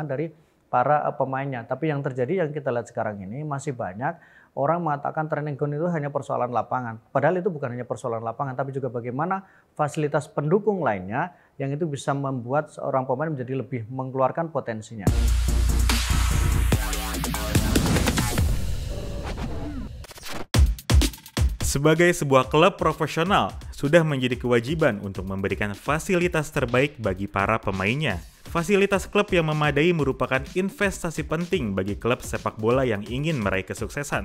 dari para pemainnya. Tapi yang terjadi yang kita lihat sekarang ini masih banyak orang mengatakan training ground itu hanya persoalan lapangan. Padahal itu bukan hanya persoalan lapangan, tapi juga bagaimana fasilitas pendukung lainnya yang itu bisa membuat seorang pemain menjadi lebih mengeluarkan potensinya. Sebagai sebuah klub profesional, sudah menjadi kewajiban untuk memberikan fasilitas terbaik bagi para pemainnya. Fasilitas klub yang memadai merupakan investasi penting bagi klub sepak bola yang ingin meraih kesuksesan.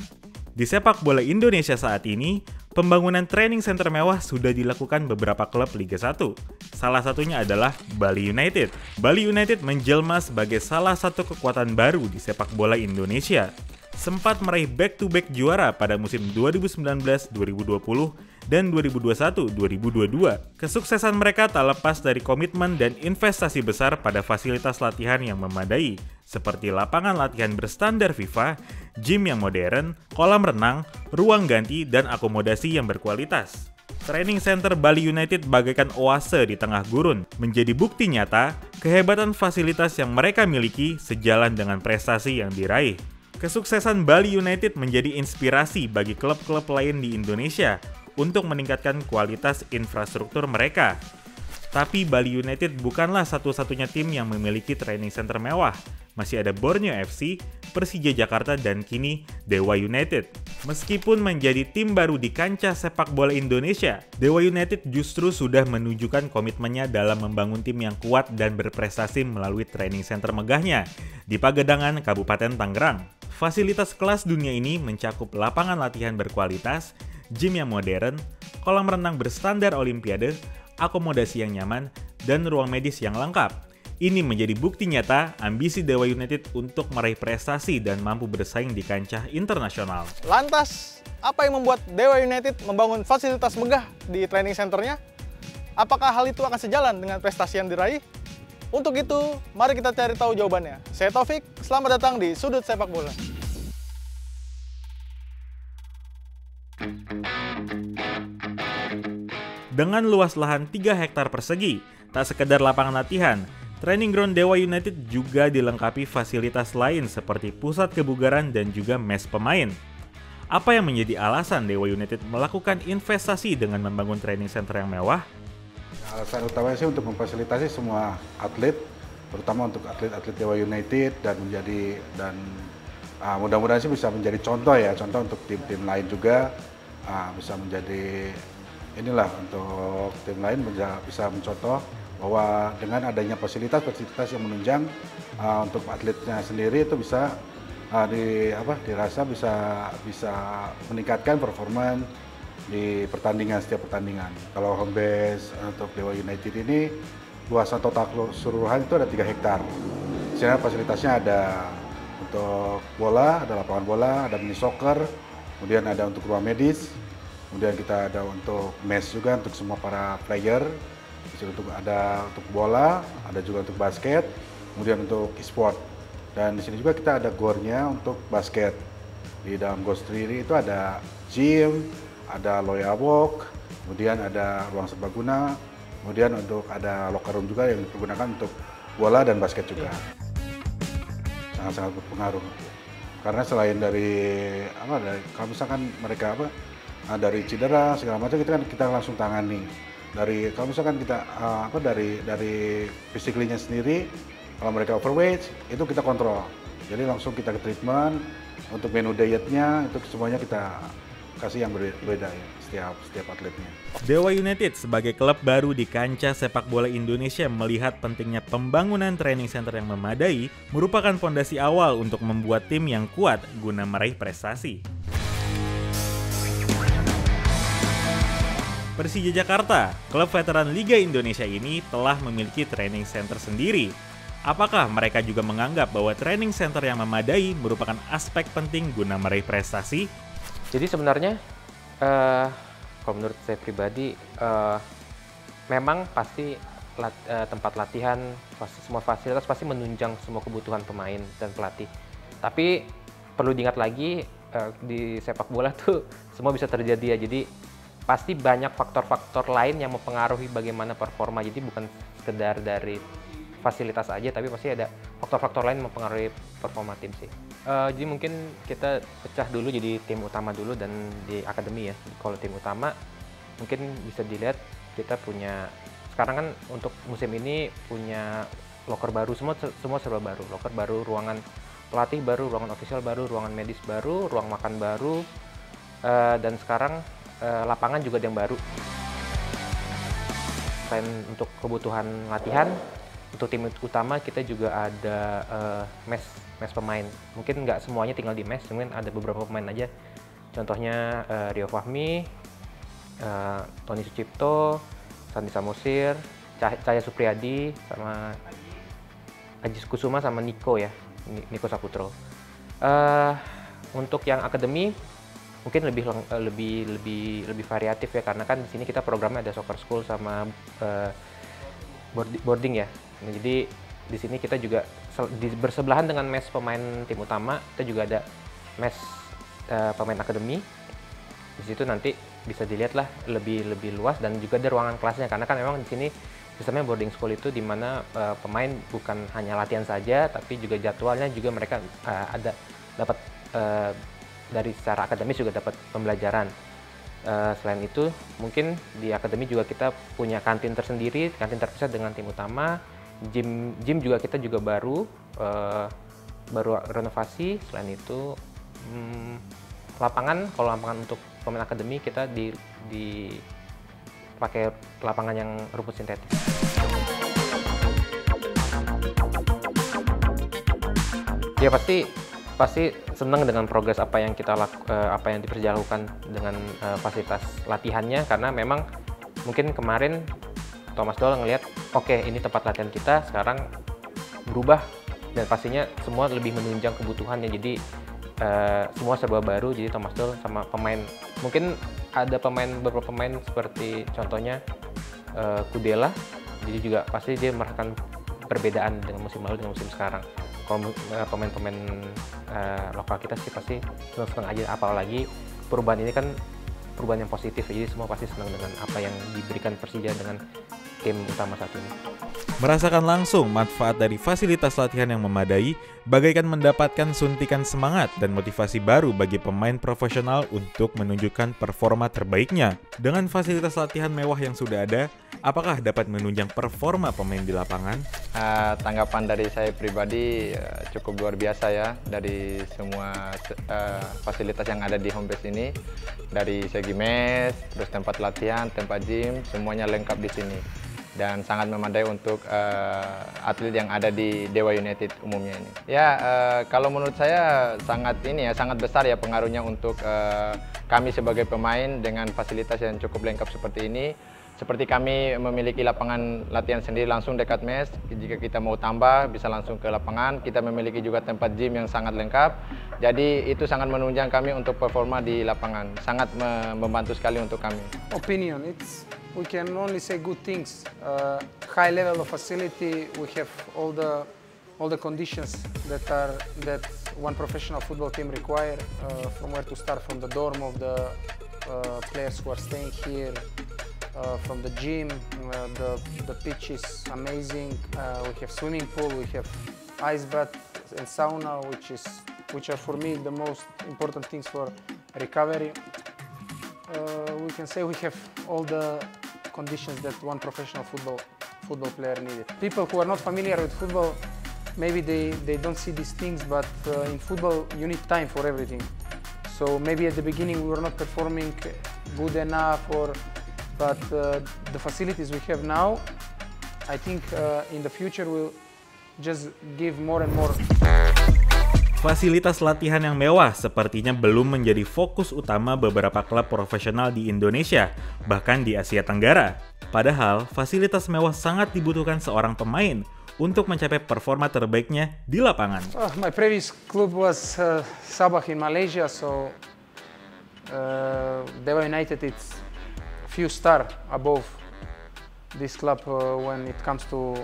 Di sepak bola Indonesia saat ini, pembangunan training center mewah sudah dilakukan beberapa klub Liga 1. Salah satunya adalah Bali United. Bali United menjelma sebagai salah satu kekuatan baru di sepak bola Indonesia. Sempat meraih back-to-back juara pada musim 2019-2020 dan 2021-2022. Kesuksesan mereka tak lepas dari komitmen dan investasi besar pada fasilitas latihan yang memadai, seperti lapangan latihan berstandar FIFA, gym yang modern, kolam renang, ruang ganti, dan akomodasi yang berkualitas. Training Center Bali United bagaikan oase di tengah gurun, menjadi bukti nyata kehebatan fasilitas yang mereka miliki sejalan dengan prestasi yang diraih. Kesuksesan Bali United menjadi inspirasi bagi klub-klub lain di Indonesia untuk meningkatkan kualitas infrastruktur mereka. Tapi Bali United bukanlah satu-satunya tim yang memiliki training center mewah. Masih ada Borneo FC, Persija Jakarta, dan kini Dewa United. Meskipun menjadi tim baru di kancah sepak bola Indonesia, Dewa United justru sudah menunjukkan komitmennya dalam membangun tim yang kuat dan berprestasi melalui training center megahnya di Pagedangan, Kabupaten Tangerang. Fasilitas kelas dunia ini mencakup lapangan latihan berkualitas, gym yang modern, kolam renang berstandar olimpiade, akomodasi yang nyaman, dan ruang medis yang lengkap. Ini menjadi bukti nyata ambisi Dewa United untuk meraih prestasi dan mampu bersaing di kancah internasional. Lantas, apa yang membuat Dewa United membangun fasilitas megah di training centernya? Apakah hal itu akan sejalan dengan prestasi yang diraih? Untuk itu, mari kita cari tahu jawabannya. Saya Taufik, selamat datang di Sudut Sepak Bola. Dengan luas lahan 3 hektar persegi, tak sekedar lapangan latihan, training ground Dewa United juga dilengkapi fasilitas lain seperti pusat kebugaran dan juga mes pemain. Apa yang menjadi alasan Dewa United melakukan investasi dengan membangun training center yang mewah? Alasan utamanya sih untuk memfasilitasi semua atlet, terutama untuk atlet-atlet Dewa United dan mudah-mudahan sih bisa menjadi contoh untuk tim-tim lain juga, bisa menjadi untuk tim lain bisa mencontoh bahwa dengan adanya fasilitas yang menunjang untuk atletnya sendiri itu bisa dirasa bisa meningkatkan performa di setiap pertandingan. Kalau home base untuk Dewa United ini luasan total keseluruhan itu ada 3 hektar. Di sini fasilitasnya ada untuk bola, ada lapangan bola, ada mini soccer, kemudian ada untuk ruang medis, kemudian kita ada untuk mes juga untuk semua para player. Di sini ada untuk bola, ada juga untuk basket, kemudian untuk e-sport. Dan di sini juga kita ada gor-nya untuk basket. Di dalam gor sendiri itu ada gym, ada loya walk, kemudian ada ruang serbaguna, kemudian ada locker room juga yang digunakan untuk bola dan basket juga. Sangat-sangat berpengaruh. Karena selain kalau misalkan mereka dari cedera segala macam kita langsung tangani. Kalau misalkan kita dari physically-nya sendiri, kalau mereka overweight itu kita kontrol. Jadi langsung kita ke treatment untuk menu dietnya itu semuanya kita kasih yang berbeda ya setiap atletnya. Dewa United sebagai klub baru di kancah sepak bola Indonesia melihat pentingnya pembangunan training center yang memadai merupakan fondasi awal untuk membuat tim yang kuat guna meraih prestasi. Persija Jakarta, klub veteran Liga Indonesia ini telah memiliki training center sendiri. Apakah mereka juga menganggap bahwa training center yang memadai merupakan aspek penting guna meraih prestasi? Jadi sebenarnya, kalau menurut saya pribadi, memang pasti tempat latihan, semua fasilitas pasti menunjang semua kebutuhan pemain dan pelatih. Tapi perlu diingat lagi, di sepak bola tuh semua bisa terjadi ya. Jadi pasti banyak faktor-faktor lain yang mempengaruhi bagaimana performa. Jadi bukan sekedar dari fasilitas aja, tapi pasti ada faktor-faktor lain mempengaruhi performa tim sih. Jadi mungkin kita pecah dulu jadi tim utama dulu dan di akademi ya. Kalau tim utama mungkin bisa dilihat kita punya, sekarang kan untuk musim ini punya loker baru, semua serba baru. Loker baru, ruangan pelatih baru, ruangan official baru, ruangan medis baru, ruang makan baru, dan sekarang lapangan juga ada yang baru. Selain untuk kebutuhan latihan, untuk tim utama kita juga ada mes pemain. Mungkin nggak semuanya tinggal di mes, mungkin ada beberapa pemain aja. Contohnya Rio Fahmi, Tony Sucipto, Sandi Samosir, Cahya Supriyadi, sama Ajis Kusuma sama Niko ya, Niko Saputro. Untuk yang akademi mungkin lebih variatif ya, karena kan di sini kita programnya ada soccer school sama boarding ya. Nah, jadi di sini kita juga bersebelahan dengan mes pemain tim utama, kita juga ada mes pemain akademi. Di situ nanti bisa dilihat lah lebih luas, dan juga ada ruangan kelasnya, karena kan memang di sini sistemnya boarding school itu di mana pemain bukan hanya latihan saja, tapi juga jadwalnya juga mereka dapat dari secara akademis juga dapat pembelajaran. Selain itu, mungkin di akademi juga kita punya kantin tersendiri, kantin terpisah dengan tim utama. Gym juga kita juga baru renovasi. Selain itu, lapangan, kalau lapangan untuk pemain akademi kita pakai lapangan yang rumput sintetis. Ya pasti senang dengan progres apa yang diperjalankan dengan fasilitas latihannya, karena memang mungkin kemarin Thomas Doll ngelihat oke, ini tempat latihan kita sekarang berubah, dan pastinya semua lebih menunjang kebutuhannya, jadi semua serba baru. Jadi Thomas Doll sama pemain, mungkin ada beberapa pemain seperti contohnya Kudela, jadi juga pasti dia merasakan perbedaan dengan musim lalu dengan musim sekarang. Kalau pemain-pemain lokal kita sih pasti senang aja, apalagi perubahan ini kan perubahan yang positif, jadi semua pasti senang dengan apa yang diberikan Persija dengan tim utama saat ini. Merasakan langsung manfaat dari fasilitas latihan yang memadai, bagaikan mendapatkan suntikan semangat dan motivasi baru bagi pemain profesional untuk menunjukkan performa terbaiknya. Dengan fasilitas latihan mewah yang sudah ada, apakah dapat menunjang performa pemain di lapangan? Tanggapan dari saya pribadi cukup luar biasa ya, dari semua fasilitas yang ada di home base ini, dari segi mes, terus tempat latihan, tempat gym, semuanya lengkap di sini. Dan sangat memadai untuk atlet yang ada di Dewa United umumnya ini. Ya, kalau menurut saya sangat besar ya pengaruhnya untuk kami sebagai pemain dengan fasilitas yang cukup lengkap seperti ini. Seperti kami memiliki lapangan latihan sendiri langsung dekat mes, jika kita mau tambah bisa langsung ke lapangan. Kita memiliki juga tempat gym yang sangat lengkap. Jadi itu sangat menunjang kami untuk performa di lapangan. Sangat membantu sekali untuk kami. Opinion, we can only say good things. High level of facility, we have all the conditions that one professional football team require. From where to start, from the dorm of the players who are staying here. From the gym, the pitch is amazing. We have swimming pool, we have ice bath and sauna, which are for me the most important things for recovery. We can say we have all the conditions that one professional football player needed. People who are not familiar with football, maybe they don't see these things, but in football you need time for everything. So maybe at the beginning we were not performing good enough, but the facilities we have now, I think in the future will just give more and more. Fasilitas latihan yang mewah sepertinya belum menjadi fokus utama beberapa klub profesional di Indonesia, bahkan di Asia Tenggara. Padahal, fasilitas mewah sangat dibutuhkan seorang pemain untuk mencapai performa terbaiknya di lapangan. My previous club was Sabah in Malaysia, so Dewa United it's few star above this club when it comes to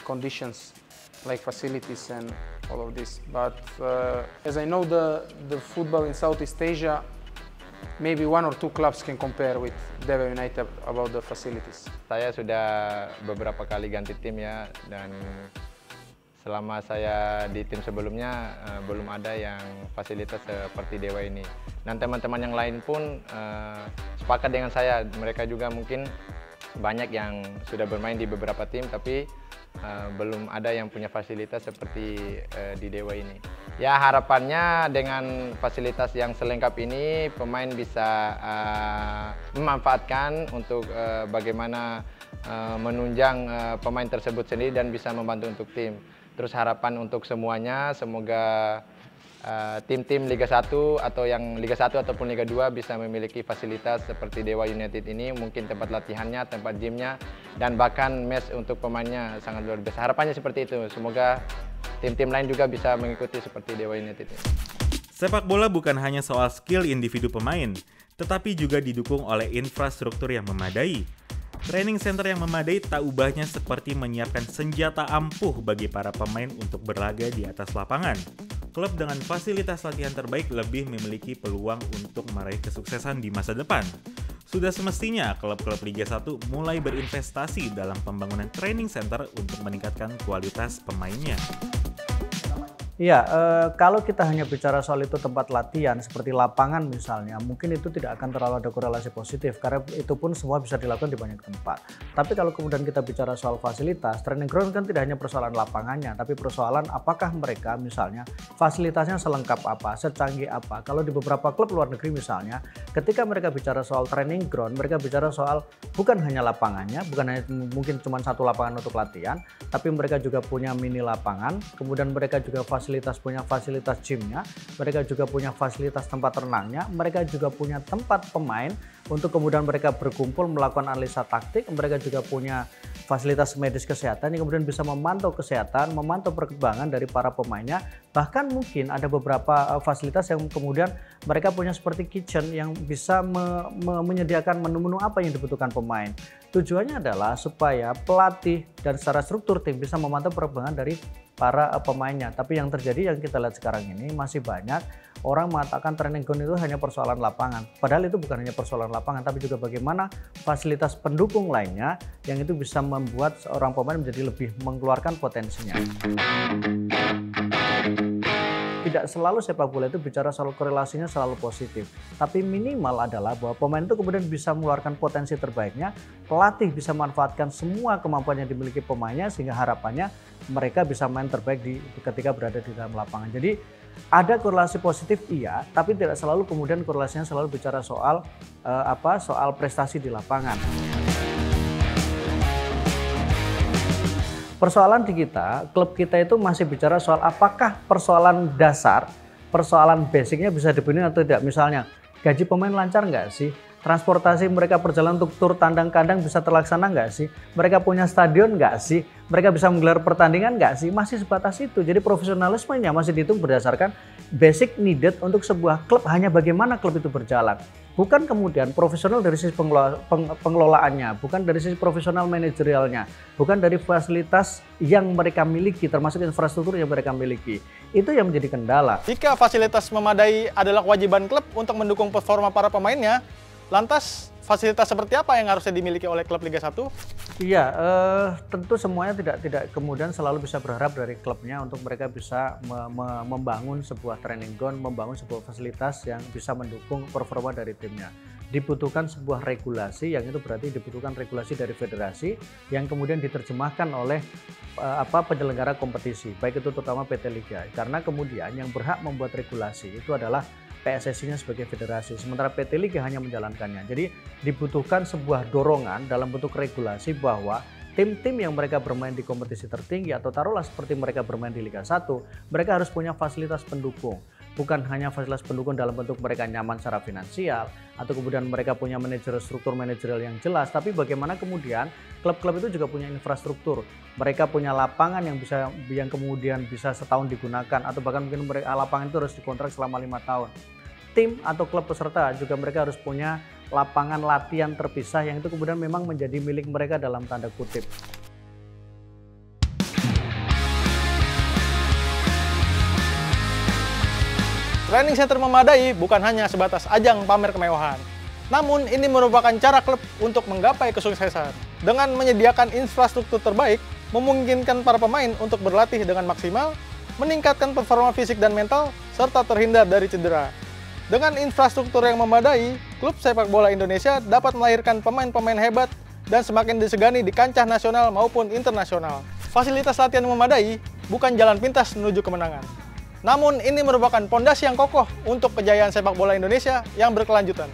conditions like facilities and all of this. But as I know the football in Southeast Asia, maybe 1 or 2 clubs can compare with Dewa United about the facilities. Saya sudah beberapa kali ganti tim ya, dan selama saya di tim sebelumnya belum ada yang fasilitas seperti Dewa ini. Dan teman-teman yang lain pun sepakat dengan saya, mereka juga mungkin banyak yang sudah bermain di beberapa tim tapi belum ada yang punya fasilitas seperti di Dewa ini. Ya, harapannya dengan fasilitas yang selengkap ini pemain bisa memanfaatkan untuk bagaimana menunjang pemain tersebut sendiri dan bisa membantu untuk tim. Terus harapan untuk semuanya, semoga tim-tim Liga 1 atau yang Liga 1 ataupun Liga 2 bisa memiliki fasilitas seperti Dewa United ini, mungkin tempat latihannya, tempat gymnya, dan bahkan mes untuk pemainnya sangat luar biasa. Harapannya seperti itu, semoga tim-tim lain juga bisa mengikuti seperti Dewa United ini. Sepak bola bukan hanya soal skill individu pemain, tetapi juga didukung oleh infrastruktur yang memadai. Training center yang memadai tak ubahnya seperti menyiapkan senjata ampuh bagi para pemain untuk berlaga di atas lapangan. Klub dengan fasilitas latihan terbaik lebih memiliki peluang untuk meraih kesuksesan di masa depan. Sudah semestinya klub-klub Liga 1 mulai berinvestasi dalam pembangunan training center untuk meningkatkan kualitas pemainnya. Iya, kalau kita hanya bicara soal itu tempat latihan seperti lapangan misalnya, mungkin itu tidak akan terlalu ada korelasi positif karena itu pun semua bisa dilakukan di banyak tempat. Tapi kalau kemudian kita bicara soal fasilitas, training ground kan tidak hanya persoalan lapangannya, tapi persoalan apakah mereka misalnya fasilitasnya selengkap apa, secanggih apa. Kalau di beberapa klub luar negeri misalnya, ketika mereka bicara soal training ground, mereka bicara soal bukan hanya lapangannya, bukan hanya mungkin cuma satu lapangan untuk latihan, tapi mereka juga punya mini lapangan, kemudian mereka juga punya fasilitas gymnya, mereka juga punya fasilitas tempat renangnya, mereka juga punya tempat pemain untuk kemudian mereka berkumpul melakukan analisa taktik, mereka juga punya fasilitas medis kesehatan yang kemudian bisa memantau kesehatan, memantau perkembangan dari para pemainnya, bahkan mungkin ada beberapa fasilitas yang kemudian mereka punya seperti kitchen yang bisa menyediakan menu-menu apa yang dibutuhkan pemain. Tujuannya adalah supaya pelatih dan secara struktur tim bisa memantau perkembangan dari para pemainnya. Tapi yang terjadi yang kita lihat sekarang ini masih banyak orang mengatakan training ground itu hanya persoalan lapangan. Padahal itu bukan hanya persoalan lapangan, tapi juga bagaimana fasilitas pendukung lainnya yang itu bisa membuat seorang pemain menjadi lebih mengeluarkan potensinya. Tidak selalu sepak bola itu bicara soal korelasinya selalu positif, tapi minimal adalah bahwa pemain itu kemudian bisa mengeluarkan potensi terbaiknya, pelatih bisa memanfaatkan semua kemampuan yang dimiliki pemainnya sehingga harapannya mereka bisa main terbaik ketika berada di dalam lapangan. Jadi ada korelasi positif iya, tapi tidak selalu kemudian korelasinya selalu bicara soal soal prestasi di lapangan. Persoalan di kita, klub kita itu masih bicara soal apakah persoalan dasar, persoalan basicnya bisa dipenuhi atau tidak. Misalnya, gaji pemain lancar nggak sih? Transportasi mereka perjalanan untuk tur tandang kandang bisa terlaksana nggak sih? Mereka punya stadion nggak sih? Mereka bisa menggelar pertandingan nggak sih? Masih sebatas itu. Jadi profesionalismenya masih dihitung berdasarkan basic needed untuk sebuah klub, hanya bagaimana klub itu berjalan. Bukan kemudian profesional dari sisi pengelolaannya, bukan dari sisi profesional manajerialnya, bukan dari fasilitas yang mereka miliki, termasuk infrastruktur yang mereka miliki. Itu yang menjadi kendala. Jika fasilitas memadai adalah kewajiban klub untuk mendukung performa para pemainnya, lantas fasilitas seperti apa yang harusnya dimiliki oleh klub Liga 1? Iya, tentu semuanya tidak kemudian selalu bisa berharap dari klubnya untuk mereka bisa membangun sebuah training ground, membangun sebuah fasilitas yang bisa mendukung performa dari timnya. Dibutuhkan sebuah regulasi, yang itu berarti dibutuhkan regulasi dari federasi yang kemudian diterjemahkan oleh penyelenggara kompetisi, baik itu terutama PT Liga. Karena kemudian yang berhak membuat regulasi itu adalah PSSI-nya sebagai federasi, sementara PT Liga hanya menjalankannya. Jadi dibutuhkan sebuah dorongan dalam bentuk regulasi bahwa tim-tim yang mereka bermain di kompetisi tertinggi atau taruhlah seperti mereka bermain di Liga 1, mereka harus punya fasilitas pendukung. Bukan hanya fasilitas pendukung dalam bentuk mereka nyaman secara finansial atau kemudian mereka punya struktur manajerial yang jelas, tapi bagaimana kemudian klub-klub itu juga punya infrastruktur. Mereka punya lapangan yang kemudian bisa setahun digunakan atau bahkan mungkin lapangan itu harus dikontrak selama 5 tahun. Tim atau klub peserta juga mereka harus punya lapangan latihan terpisah yang itu kemudian memang menjadi milik mereka dalam tanda kutip. Training center memadai bukan hanya sebatas ajang pamer kemewahan. Namun, ini merupakan cara klub untuk menggapai kesuksesan. Dengan menyediakan infrastruktur terbaik, memungkinkan para pemain untuk berlatih dengan maksimal, meningkatkan performa fisik dan mental, serta terhindar dari cedera. Dengan infrastruktur yang memadai, klub sepak bola Indonesia dapat melahirkan pemain-pemain hebat dan semakin disegani di kancah nasional maupun internasional. Fasilitas latihan memadai bukan jalan pintas menuju kemenangan. Namun, ini merupakan pondasi yang kokoh untuk kejayaan sepak bola Indonesia yang berkelanjutan.